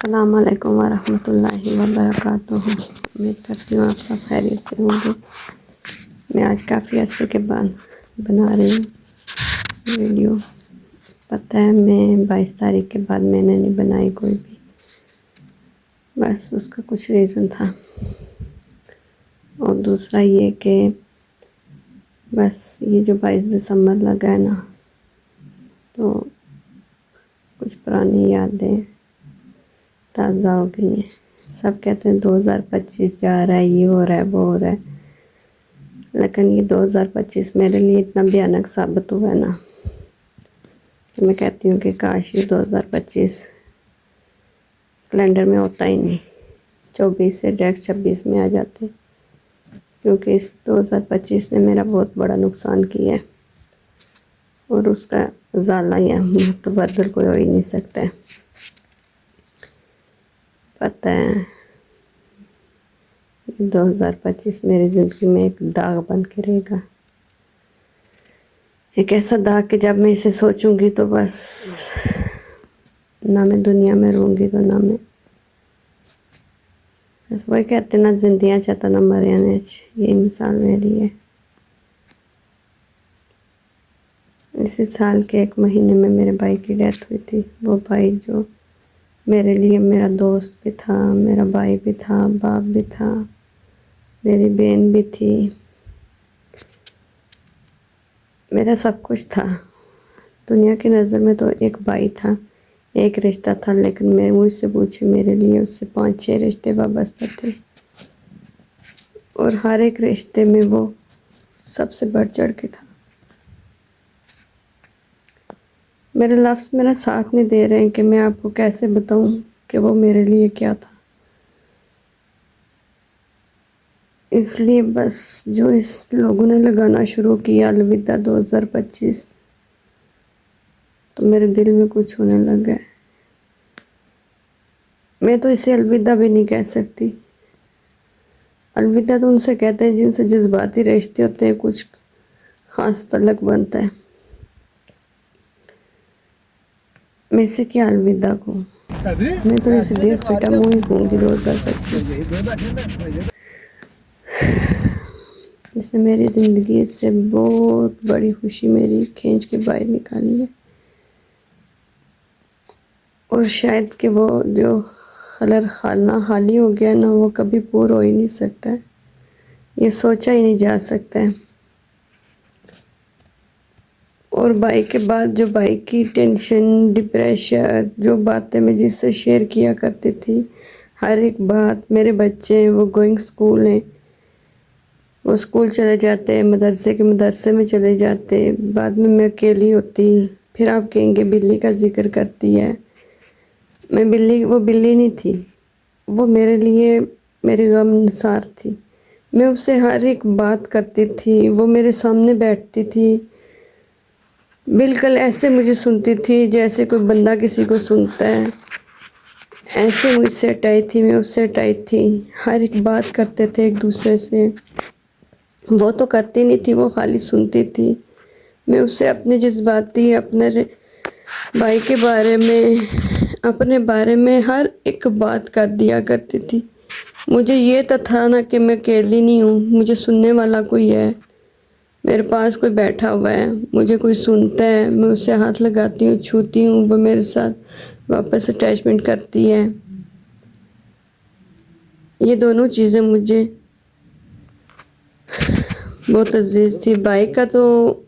अस्सलाम वालेकुम वरहमतुल्लाहि वबरकातुहू। उम्मीद करती हूँ आप सब खैरियत से होंगे। मैं आज काफ़ी अरसे के बाद बना रही हूँ वीडियो। पता है मैं 22 तारीख के बाद मैंने नहीं बनाई कोई भी, बस उसका कुछ रीज़न था। और दूसरा ये कि बस ये जो 22 दिसंबर लगा है ना, तो कुछ पुरानी यादें ताज़ा हो गई हैं। सब कहते हैं 2025 जा रहा है, ये हो रहा है, वो हो रहा है, लेकिन ये 2025 मेरे लिए इतना भयानक साबित हुआ है ना कि मैं कहती हूँ कि काश ये 2025 कैलेंडर में होता ही नहीं, 24 से डायरेक्ट 26 में आ जाते, क्योंकि इस 2025 ने मेरा बहुत बड़ा नुकसान किया है और उसका ज़ाला या मुतबदल कोई हो ही नहीं सकता है। पता है 2025 मेरी ज़िंदगी में एक दाग बन के रहेगा, एक ऐसा दाग कि जब मैं इसे सोचूंगी तो बस ना मैं दुनिया में रहूँगी तो ना मैं, बस वही कहते ना जिंदियाँ चाहता ना मरिया ने, यही मिसाल मेरी है। इसी साल के 1 महीने में मेरे भाई की डेथ हुई थी। वो भाई जो मेरे लिए मेरा दोस्त भी था, मेरा भाई भी था, बाप भी था, मेरी बहन भी थी, मेरा सब कुछ था। दुनिया की नज़र में तो एक भाई था, एक रिश्ता था, लेकिन मैं मुझसे पूछे मेरे लिए उससे 5-6 रिश्ते वाबस्ता थे और हर एक रिश्ते में वो सबसे बढ़ चढ़ के था। मेरे लफ्ज़ मेरा साथ नहीं दे रहे हैं कि मैं आपको कैसे बताऊं कि वो मेरे लिए क्या था। इसलिए बस जो इस लोगों ने लगाना शुरू किया अलविदा 2025, तो मेरे दिल में कुछ होने लगा है। मैं तो इसे अलविदा भी नहीं कह सकती। अलविदा तो उनसे कहते हैं जिनसे जज्बाती रिश्ते होते हैं, कुछ खास तलक बनता है। मैं इसे क्या अलविदा कहूँ, मैं तो इसे दिल फिटा मुँह ही कहूँगी 2025। इसने मेरी ज़िंदगी से बहुत बड़ी खुशी मेरी खींच के बाहर निकाली है और शायद कि वो जो खलर खाना खाली हो गया ना, वो कभी पूरा हो ही नहीं सकता है, ये सोचा ही नहीं जा सकता है। और भाई के बाद जो भाई की टेंशन, डिप्रेशन, जो बातें मैं जिससे शेयर किया करती थी, हर एक बात, मेरे बच्चे हैं वो गोइंग स्कूल हैं, वो स्कूल चले जाते हैं, मदरसे के मदरसे में चले जाते, बाद में मैं अकेली होती। फिर आप कहेंगे बिल्ली का जिक्र करती है, मैं बिल्ली, वो बिल्ली नहीं थी, वो मेरे लिए मेरी गमसार थी। मैं उससे हर एक बात करती थी, वो मेरे सामने बैठती थी, बिल्कुल ऐसे मुझे सुनती थी जैसे कोई बंदा किसी को सुनता है, ऐसे मुझसे अटाई थी, मैं उससे अटाई थी। हर एक बात करते थे एक दूसरे से, वो तो करती नहीं थी, वो खाली सुनती थी। मैं उससे अपने जज्बाती, अपने भाई के बारे में, अपने बारे में हर एक बात कर दिया करती थी। मुझे ये तो था ना कि मैं अकेली नहीं हूँ, मुझे सुनने वाला कोई है, मेरे पास कोई बैठा हुआ है, मुझे कोई सुनता है, मैं उससे हाथ लगाती हूँ, छूती हूँ, वो मेरे साथ वापस अटैचमेंट करती है। ये दोनों चीज़ें मुझे बहुत अजीज़ थी। भाई का तो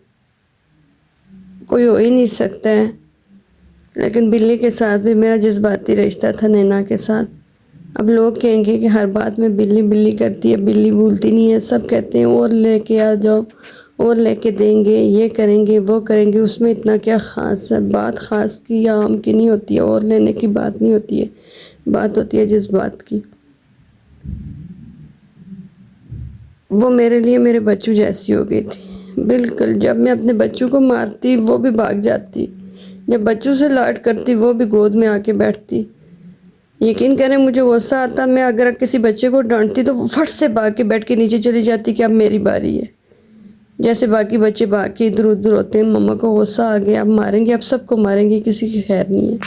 कोई हो ही नहीं सकता है, लेकिन बिल्ली के साथ भी मेरा जज्बाती रिश्ता था, नैना के साथ। अब लोग कहेंगे कि हर बात में बिल्ली बिल्ली करती है, बिल्ली भूलती नहीं है। सब कहते हैं और लेके आ जाओ, और लेके देंगे, ये करेंगे, वो करेंगे, उसमें इतना क्या ख़ास है। बात ख़ास की या आम की नहीं होती है, और लेने की बात नहीं होती है, बात होती है जज्बात की। वो मेरे लिए मेरे बच्चों जैसी हो गई थी बिल्कुल। जब मैं अपने बच्चों को मारती वो भी भाग जाती, जब बच्चों से लाड करती वो भी गोद में आके बैठती। यकीन करें मुझे गुस्सा आता, मैं अगर किसी बच्चे को डांटती तो वो फट से भाग के बैठ के नीचे चली जाती कि अब मेरी बारी है। जैसे बाकी बच्चे भाग के इधर उधर होते हैं, मम्मा को गुस्सा आ गया, अब मारेंगे, अब सबको मारेंगे, किसी की खैर नहीं है।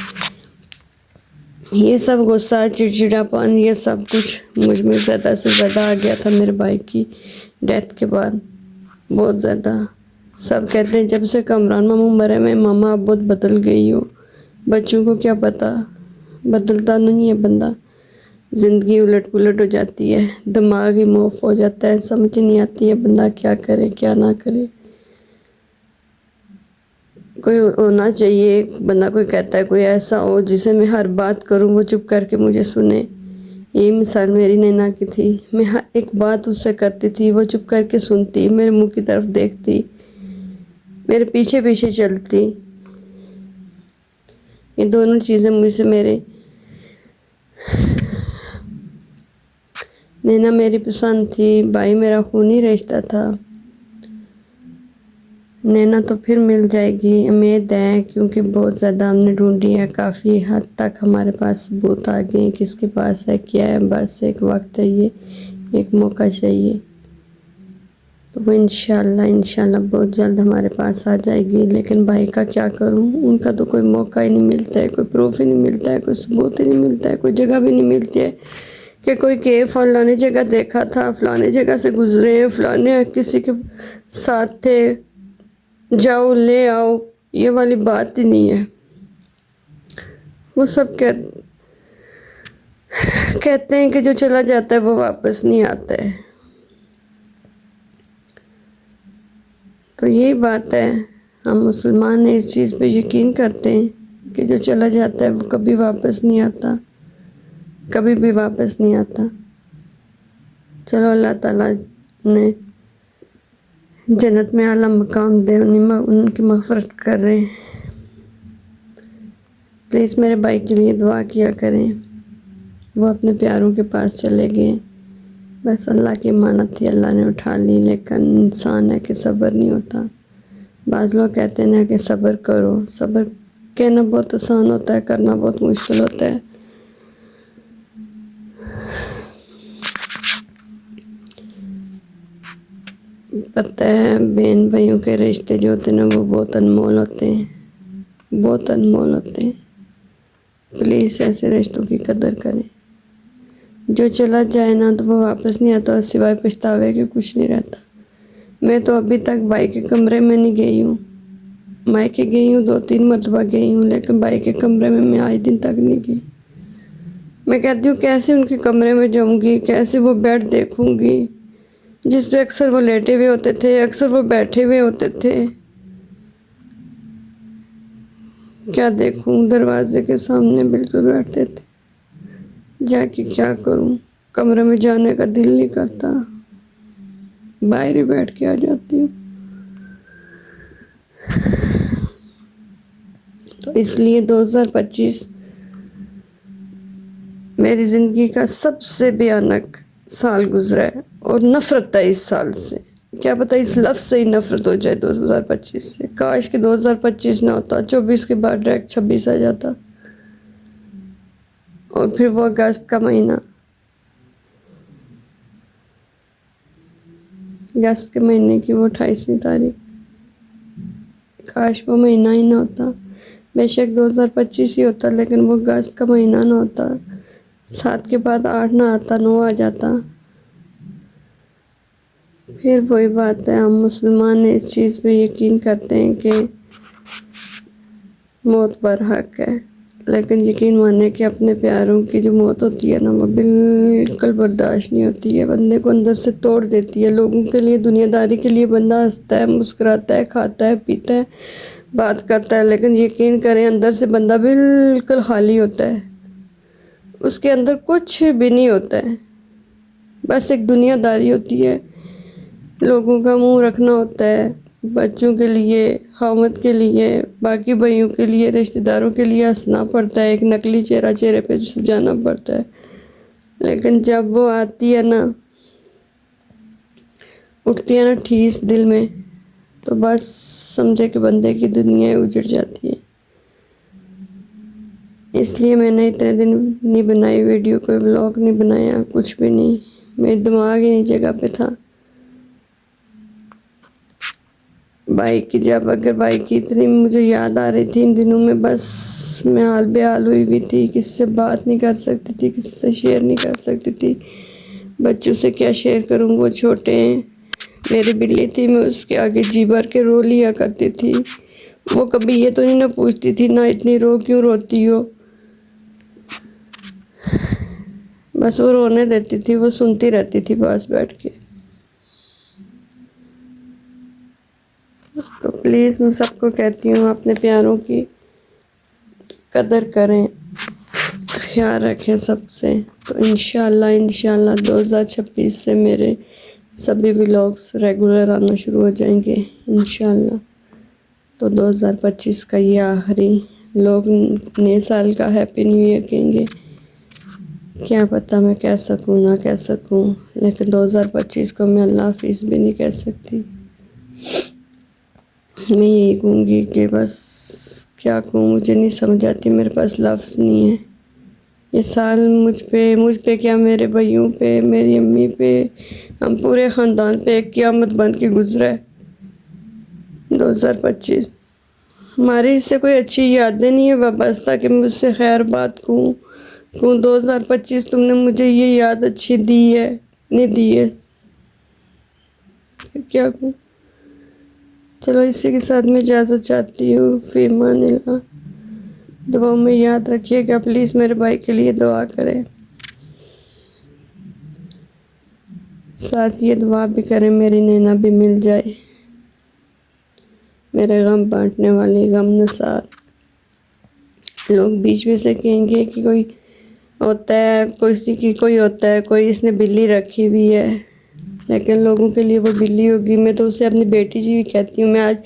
ये सब गुस्सा, चिड़चिड़ापन, ये सब कुछ मुझ में ज़्यादा से ज़्यादा आ गया था मेरे भाई की डेथ के बाद, बहुत ज़्यादा। सब कहते हैं जब से कमरान मामू मरे में मामा आप बहुत बदल गई हो। बच्चों को क्या पता, बदलता नहीं है बंदा, ज़िंदगी उलट पुलट हो जाती है, दिमाग ही मुफ हो जाता है, समझ नहीं आती है बंदा क्या करे क्या ना करे। कोई होना चाहिए बंदा, कोई कहता है कोई ऐसा हो जिसे मैं हर बात करूं वो चुप करके मुझे सुने। यही मिसाल मेरी नैना की थी। मैं हर एक बात उससे करती थी, वो चुप करके सुनती, मेरे मुंह की तरफ देखती, मेरे पीछे पीछे चलती। ये दोनों चीज़ें मुझसे मेरे नैना मेरी पसंद थी, भाई मेरा खूनी रिश्ता था। नैना तो फिर मिल जाएगी, उम्मीद है, क्योंकि बहुत ज़्यादा हमने ढूंढी है, काफ़ी हद तक हमारे पास सबूत आ गए किसके पास है क्या है। बस एक वक्त चाहिए, एक मौका चाहिए, तो वो इंशाल्लाह बहुत जल्द हमारे पास आ जाएगी। लेकिन भाई का क्या करूं, उनका तो कोई मौका ही नहीं मिलता है, कोई प्रूफ ही नहीं मिलता है, कोई सबूत ही नहीं मिलता है, कोई जगह भी नहीं मिलती है कि कोई के फलाने जगह देखा था, फलाने जगह से गुजरे हैं, फलाने किसी के साथ थे, जाओ ले आओ, ये वाली बात ही नहीं है। वो सब कहते हैं कि जो चला जाता है वो वापस नहीं आता है। तो यही बात है, हम मुसलमान इस चीज़ पे यकीन करते हैं कि जो चला जाता है वो कभी वापस नहीं आता, कभी भी वापस नहीं आता। चलो अल्लाह ताला ने जन्नत में आला मकाम दे, उनकी मग़फ़िरत कर रहे हैं। प्लीज़ मेरे भाई के लिए दुआ किया करें, वो अपने प्यारों के पास चले गए। बस अल्लाह की अमानत थी, अल्लाह ने उठा ली, लेकिन इंसान है कि सब्र नहीं होता। बाज़ लोग कहते हैं ना कि सब्र करो, सब्र कहना बहुत आसान होता है, करना बहुत मुश्किल होता है। पता है बहन भाइयों के रिश्ते जो होते हैं ना वो बहुत अनमोल होते हैं, बहुत अनमोल होते हैं। प्लीज़ ऐसे रिश्तों की कदर करें। जो चला जाए ना तो वो वापस नहीं आता, सिवाय पछतावे के कुछ नहीं रहता। मैं तो अभी तक भाई के कमरे में नहीं गई हूँ, मायके गई हूँ, 2-3 मरतबा गई हूँ, लेकिन भाई के कमरे में मैं आज दिन तक नहीं गई। मैं कहती हूँ कैसे उनके कमरे में जाऊँगी, कैसे वो बेड देखूँगी जिस पे अक्सर वो लेटे हुए होते थे, अक्सर वो बैठे हुए होते थे। क्या देखूँ, दरवाजे के सामने बिल्कुल बैठते थे। जाके क्या करूँ, कमरे में जाने का दिल नहीं करता, बाहर ही बैठ के आ जाती हूँ। तो इसलिए 2025 मेरी ज़िंदगी का सबसे भयानक साल गुजरा है, और नफ़रत है इस साल से। क्या पता इस लफ्ज़ से ही नफ़रत हो जाए 2025 से। काश कि 2025 ना होता, 24 के बाद डायरेक्ट 26 आ जाता। और फिर वो अगस्त का महीना, अगस्त के महीने की वो 28वीं तारीख, काश वो महीना ही ना होता। बेशक 2025 ही होता, लेकिन वो अगस्त का महीना ना होता, 7 के बाद 8 ना आता, 9 आ जाता। फिर वही बात है, हम मुसलमान इस चीज़ पे यकीन करते हैं कि मौत बरहक है, लेकिन यकीन माने कि अपने प्यारों की जो मौत होती है ना वो बिल्कुल बर्दाश्त नहीं होती है, बंदे को अंदर से तोड़ देती है। लोगों के लिए, दुनियादारी के लिए बंदा हंसता है, मुस्कुराता है, खाता है, पीता है, बात करता है, लेकिन यकीन करें अंदर से बंदा बिल्कुल खाली होता है, उसके अंदर कुछ भी नहीं होता है। बस एक दुनियादारी होती है, लोगों का मुंह रखना होता है, बच्चों के लिए, खामद के लिए, बाकी भाइयों के लिए, रिश्तेदारों के लिए हंसना पड़ता है, एक नकली चेहरा चेहरे पे सजाना पड़ता है। लेकिन जब वो आती है ना, उठती है ना ठीस दिल में, तो बस समझे कि बंदे की दुनिया उजड़ जाती है। इसलिए मैंने इतने दिन नहीं बनाई वीडियो, कोई व्लॉग नहीं बनाया, कुछ भी नहीं, मेरे दिमाग ही नहीं जगह पे था। भाई की इतनी मुझे याद आ रही थी इन दिनों में, बस मैं हाल बेहाल हुई हुई थी, किसी से बात नहीं कर सकती थी, किसी से शेयर नहीं कर सकती थी। बच्चों से क्या शेयर करूँ, वो छोटे हैं। मेरी बिल्ली थी, मैं उसके आगे जी भर के रो लिया करती थी। वो कभी ये तो नहीं ना पूछती थी ना इतनी क्यों रोती हो, बस वो रोने देती थी, वो सुनती रहती थी पास बैठ के। तो प्लीज़ मैं सबको कहती हूँ अपने प्यारों की कदर करें, ख्याल रखें सबसे। तो इंशाल्लाह 2026 से मेरे सभी व्लॉग्स रेगुलर आना शुरू हो जाएंगे इंशाल्लाह। तो 2025 का ये आखिरी, लोग नए साल का हैप्पी न्यू ईयर कहेंगे, क्या पता मैं कह सकूँ ना कह सकूँ, लेकिन 2025 को मैं अल्लाह हाफिज़ भी नहीं कह सकती। मैं यही कहूँगी कि बस क्या कहूँ, मुझे नहीं समझ आती, मेरे पास लफ्ज़ नहीं है। ये साल मुझ पे क्या, मेरे भाइयों पे, मेरी अम्मी पे, हम पूरे ख़ानदान पे एक क़यामत बन के गुजरा है 2025। हमारी इससे कोई अच्छी यादें नहीं है वाबस्ता कि मुझसे खैर बात कहूँ 2025 तुमने मुझे ये याद अच्छी दी है, नहीं दी है, क्या कहूँ। चलो इसी के साथ मैं इजाज़त चाहती हूँ। फ़ी अमानिल्लाह। दुआओं में याद रखिएगा, प्लीज़ मेरे भाई के लिए दुआ करें, साथ ये दुआ भी करें मेरी नैना भी मिल जाए, मेरे गम बांटने वाली गमनसार। लोग बीच में से कहेंगे कि कोई होता है, कोई होता है, कोई इसने बिल्ली रखी हुई है, लेकिन लोगों के लिए वो बिल्ली होगी। मैं तो उसे अपनी बेटी जी भी कहती हूँ। मैं आज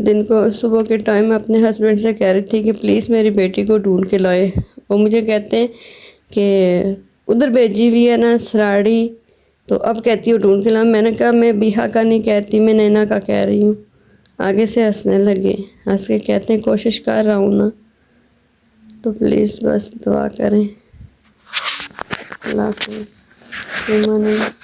दिन को सुबह के टाइम अपने हस्बैंड से कह रही थी कि प्लीज़ मेरी बेटी को ढूंढ के लाए। वो मुझे कहते हैं कि उधर भेजी हुई है ना सराड़ी, तो अब कहती हूँ ढूंढ के ला। मैंने कहा मैं बिहा का नहीं कहती, मैं नैना का कह रही हूँ। आगे से हंसने लगे, हंस के कहते हैं कोशिश कर रहा हूँ ना। तो प्लीज़ बस दुआ करें। अल्लाह हाफ़िज़।